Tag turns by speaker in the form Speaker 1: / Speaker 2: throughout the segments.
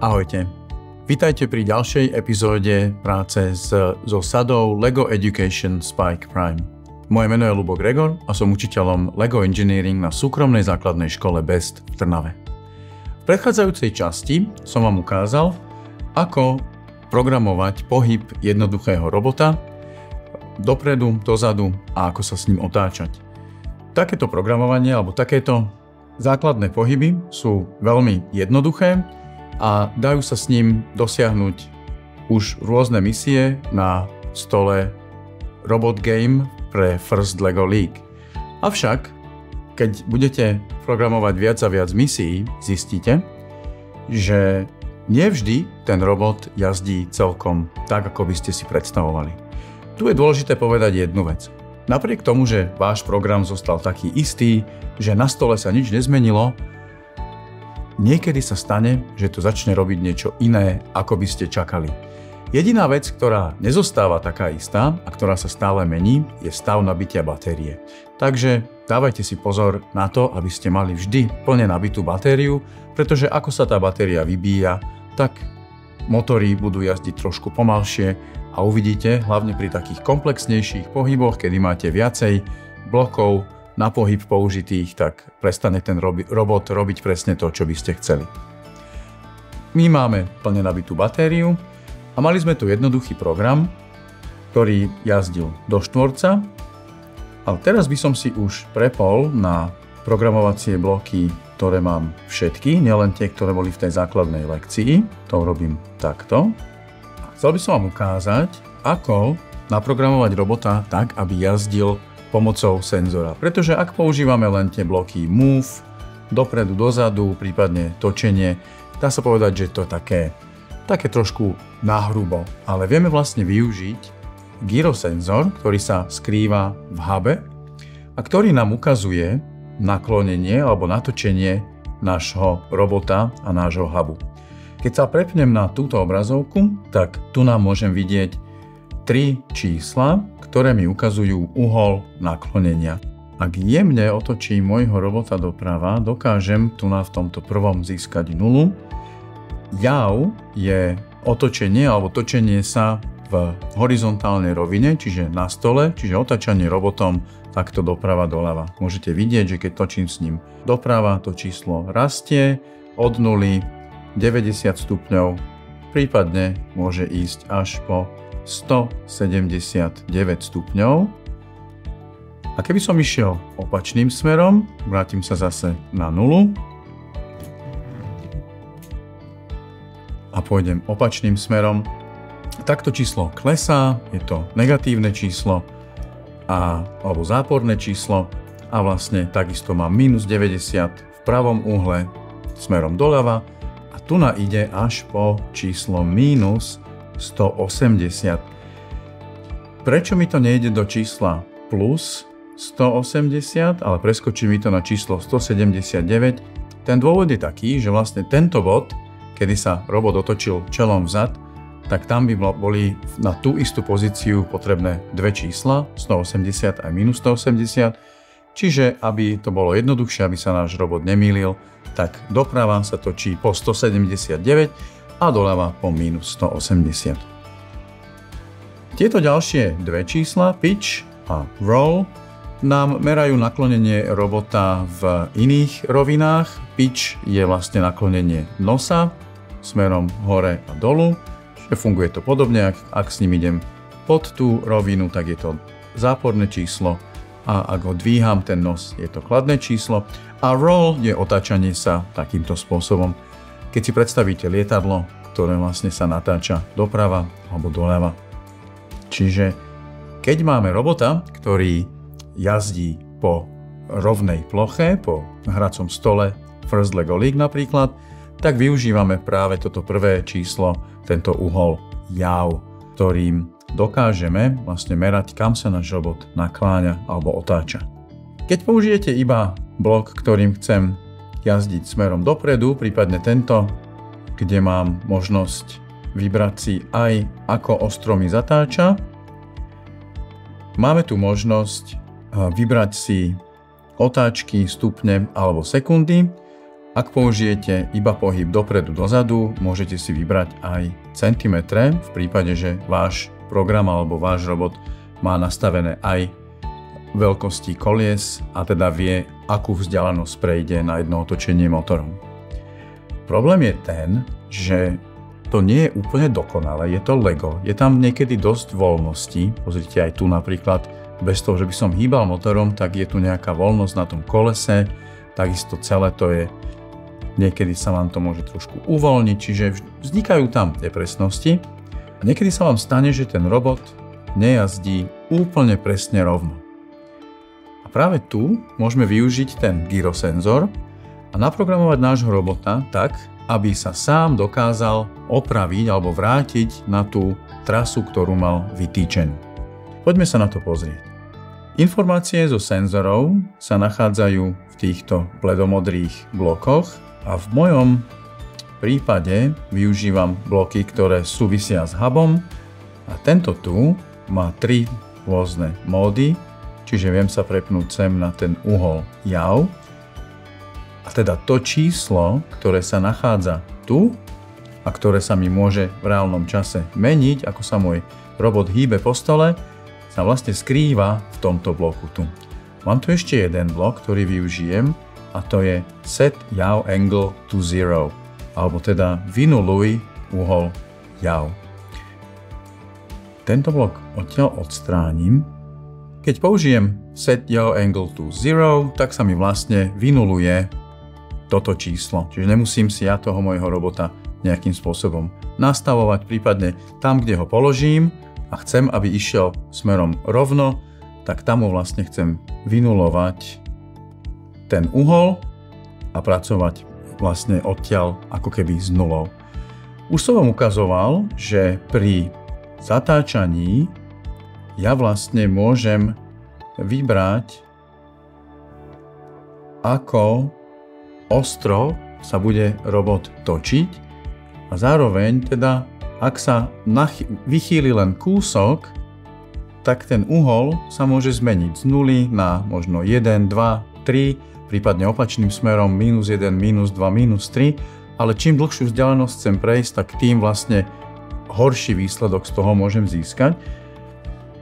Speaker 1: Ahojte. Vítajte pri ďalšej epizóde práce so sadou LEGO Education Spike Prime. Moje meno je Ľubo Gregor a som učiteľom LEGO Engineering na súkromnej základnej škole BEST v Trnave. V predchádzajúcej časti som vám ukázal, ako programovať pohyb jednoduchého robota dopredu, dozadu a ako sa s ním otáčať. Takéto programovanie alebo takéto základné pohyby sú veľmi jednoduché a dajú sa s ním dosiahnuť už rôzne misie na stole Robot Game pre First LEGO League. Avšak, keď budete programovať viac a viac misií, zistíte, že nevždy ten robot jazdí celkom tak, ako by ste si predstavovali. Tu je dôležité povedať jednu vec. Napriek tomu, že váš program zostal taký istý, že na stole sa nič nezmenilo, niekedy sa stane, že to začne robiť niečo iné, ako by ste čakali. Jediná vec, ktorá nezostáva taká istá a ktorá sa stále mení, je stav nabitia batérie. Takže dávajte si pozor na to, aby ste mali vždy plne nabitú batériu, pretože ako sa tá batéria vybíja, tak motory budú jazdiť trošku pomalšie a uvidíte, hlavne pri takých komplexnejších pohyboch, kedy máte viacej blokov na pohyb použitých, tak prestane ten robot robiť presne to, čo by ste chceli. My máme plne nabitú batériu a mali sme tu jednoduchý program, ktorý jazdil do štvorca, ale teraz by som si už prepol na programovacie bloky, ktoré mám všetky, nielen tie, ktoré boli v tej základnej lekcii. To robím takto. Chcel by som vám ukázať, ako naprogramovať robota tak, aby jazdil pomocou senzora. Pretože ak používame len tie bloky move, dopredu, dozadu, prípadne točenie, dá sa povedať, že to je také trošku nahrubo. Ale vieme vlastne využiť gyrosenzor, ktorý sa skrýva v hube a ktorý nám ukazuje naklonenie alebo natočenie nášho robota a nášho hubu. Keď sa prepnem na túto obrazovku, tak tu nám môžem vidieť 3 čísla, ktoré mi ukazujú uhol naklonenia. Ak jemne otočím môjho robota doprava, dokážem tu v tomto prvom získať 0. Jav je otočenie alebo točenie sa v horizontálnej rovine, čiže na stole, čiže otáčanie robotom takto doprava doľava. Môžete vidieť, že keď točím s ním doprava, to číslo rastie od 0 90 stupňov, prípadne môže ísť až po 179 stupňov. A keby som išiel opačným smerom, vrátim sa zase na 0 a pôjdem opačným smerom, takto číslo klesá, je to negatívne číslo alebo záporné číslo a vlastne takisto mám minus 90 v pravom uhle smerom doľava a tu ide až po číslo minus 180. Prečo mi to nejde do čísla plus 180, ale preskočí mi to na číslo 179? Ten dôvod je taký, že vlastne tento bod, kedy sa robot otočil čelom vzad, tak tam by boli na tú istú pozíciu potrebné dve čísla, 180 a minus 180. Čiže aby to bolo jednoduchšie, aby sa náš robot nemýlil, tak doprava sa točí po 179 a doľava po minus 180. Tieto ďalšie dve čísla, pitch a roll, nám merajú naklonenie robota v iných rovinách. Pitch je vlastne naklonenie nosa smerom hore a dolu. Funguje to podobne, ak s ním idem pod tú rovinu, tak je to záporné číslo a ak ho dvíham ten nos, je to kladné číslo a roll je otáčanie sa takýmto spôsobom. Keď si predstavíte lietadlo, ktoré vlastne sa natáča doprava alebo doľava. Čiže keď máme robota, ktorý jazdí po rovnej ploche, po hracom stole First LEGO League napríklad, tak využívame práve toto prvé číslo, tento uhol jav, ktorým dokážeme vlastne merať, kam sa náš robot nakláňa alebo otáča. Keď použijete iba blok, ktorým chcem jazdiť smerom dopredu, prípadne tento, kde mám možnosť vybrať si aj ako ostro mi zatáča, máme tu možnosť vybrať si otáčky, stupne alebo sekundy. Ak použijete iba pohyb dopredu, dozadu, môžete si vybrať aj centimetre v prípade, že váš program alebo váš robot má nastavené aj veľkosti kolies a teda vie, akú vzdialenosť prejde na jedno otočenie motorom. Problém je ten, že to nie je úplne dokonalé, je to Lego, je tam niekedy dosť voľnosti, pozrite aj tu napríklad, bez toho, že by som hýbal motorom, tak je tu nejaká voľnosť na tom kolese, takisto celé to je, niekedy sa vám to môže trošku uvoľniť, čiže vznikajú tam nepresnosti a niekedy sa vám stane, že ten robot nejazdí úplne presne rovno. A práve tu môžeme využiť ten gyrosenzor a naprogramovať nášho robota tak, aby sa sám dokázal opraviť alebo vrátiť na tú trasu, ktorú mal vytýčenú. Poďme sa na to pozrieť. Informácie zo senzorov sa nachádzajú v týchto bledomodrých blokoch a v mojom prípade využívam bloky, ktoré súvisia s hubom a tento tu má 3 rôzne módy, čiže viem sa prepnúť sem na ten uhol jav a teda to číslo, ktoré sa nachádza tu a ktoré sa mi môže v reálnom čase meniť, ako sa môj robot hýbe po stole, sa vlastne skrýva v tomto bloku tu. Mám tu ešte jeden blok, ktorý využijem a to je Set Yaw Angle to 0, alebo teda vynuluj uhol jav. Tento blok odtiaľ odstránim. Keď použijem Set Yaw Angle to 0, tak sa mi vlastne vynuluje toto číslo. Čiže nemusím si ja toho môjho robota nejakým spôsobom nastavovať, prípadne tam, kde ho položím a chcem, aby išiel smerom rovno, tak tam ho vlastne chcem vynulovať ten uhol a pracovať vlastne odtiaľ ako keby s nulou. Už som vám ukazoval, že pri zatáčaní ja vlastne môžem vybrať, ako ostro sa bude robot točiť a zároveň teda, ak sa vychýli len kúsok, tak ten uhol sa môže zmeniť z 0 na možno 1, 2, 3, prípadne opačným smerom -1, -2, -3, ale čím dlhšiu vzdialenosť chcem prejsť, tak tým vlastne horší výsledok z toho môžem získať.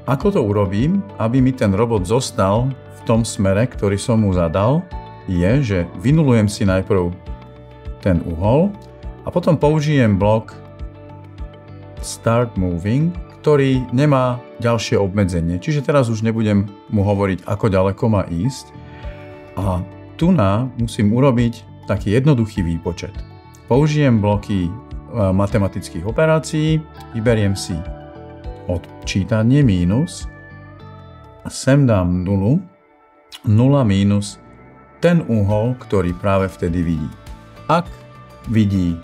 Speaker 1: Ako to urobím, aby mi ten robot zostal v tom smere, ktorý som mu zadal, je, že vynulujem si najprv ten uhol a potom použijem blok Start Moving, ktorý nemá ďalšie obmedzenie. Čiže teraz už nebudem mu hovoriť, ako ďaleko má ísť. A tu musím urobiť taký jednoduchý výpočet. Použijem bloky matematických operácií, vyberiem si odčítanie mínus a sem dám 0 mínus ten uhol, ktorý práve vtedy vidí. Ak vidí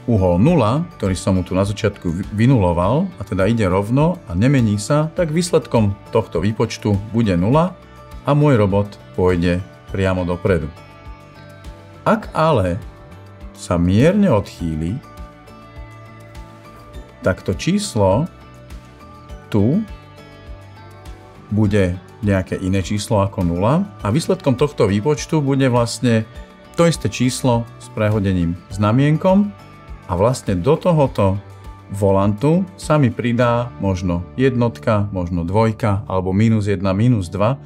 Speaker 1: uhol 0, ktorý som mu tu na začiatku vynuloval, a teda ide rovno a nemení sa, tak výsledkom tohto výpočtu bude 0 a môj robot pôjde priamo dopredu. Ak ale sa mierne odchýli, tak to číslo tu bude nejaké iné číslo ako 0 a výsledkom tohto výpočtu bude vlastne to isté číslo s prehodením znamienkom a vlastne do tohoto volantu sa mi pridá možno jednotka, možno dvojka alebo -1, -2.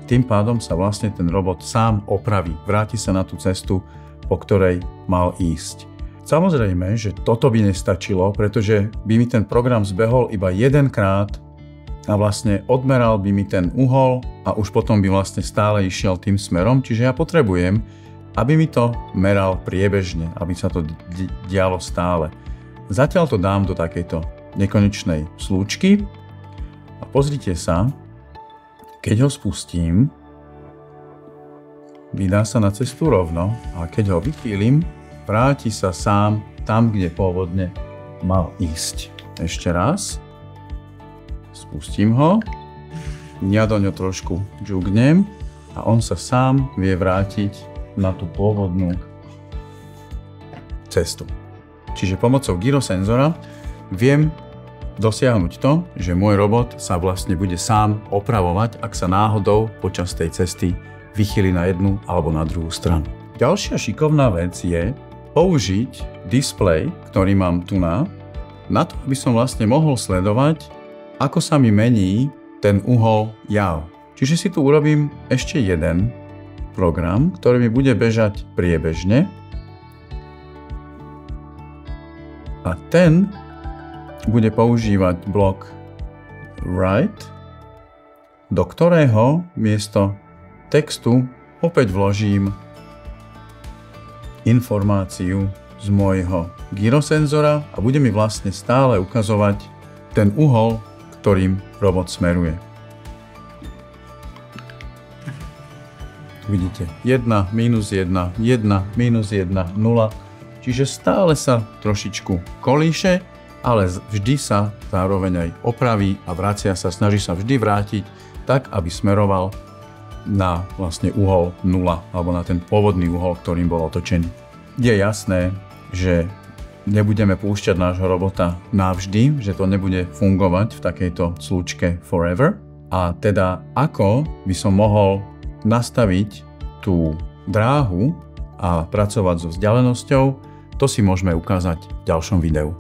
Speaker 1: Tým pádom sa vlastne ten robot sám opraví, vráti sa na tú cestu, po ktorej mal ísť. Samozrejme, že toto by nestačilo, pretože by mi ten program zbehol iba jedenkrát a vlastne odmeral by mi ten uhol a už potom by vlastne stále išiel tým smerom, čiže ja potrebujem, aby mi to meral priebežne, aby sa to dialo stále. Zatiaľ to dám do takejto nekonečnej slúčky a pozrite sa, keď ho spustím, vydá sa na cestu rovno a keď ho vychýlim, vráti sa sám tam, kde pôvodne mal ísť. Ešte raz. Spustím ho. Ja do ňo trošku džugnem a on sa sám vie vrátiť na tú pôvodnú cestu. Čiže pomocou gyrosenzora viem dosiahnuť to, že môj robot sa vlastne bude sám opravovať, ak sa náhodou počas tej cesty vychýli na jednu alebo na druhú stranu. Ďalšia šikovná vec je použiť displej, ktorý mám tu na to, aby som vlastne mohol sledovať, ako sa mi mení ten uhol jav. Čiže si tu urobím ešte jeden program, ktorý mi bude bežať priebežne. A ten bude používať blok write, do ktorého miesto textu opäť vložím informáciu z môjho gyrosenzora a bude mi vlastne stále ukazovať ten uhol, ktorým robot smeruje. Vidíte, 1, minus 1, 1, minus 1, 0. Čiže stále sa trošičku kolíše, ale vždy sa zároveň aj opraví a vracia sa, snaží sa vždy vrátiť tak, aby smeroval na vlastne uhol 0 alebo na ten pôvodný uhol, ktorým bol otočený. Je jasné, že nebudeme púšťať nášho robota navždy, že to nebude fungovať v takejto slučke forever. A teda ako by som mohol nastaviť tú dráhu a pracovať so vzdialenosťou, to si môžeme ukázať v ďalšom videu.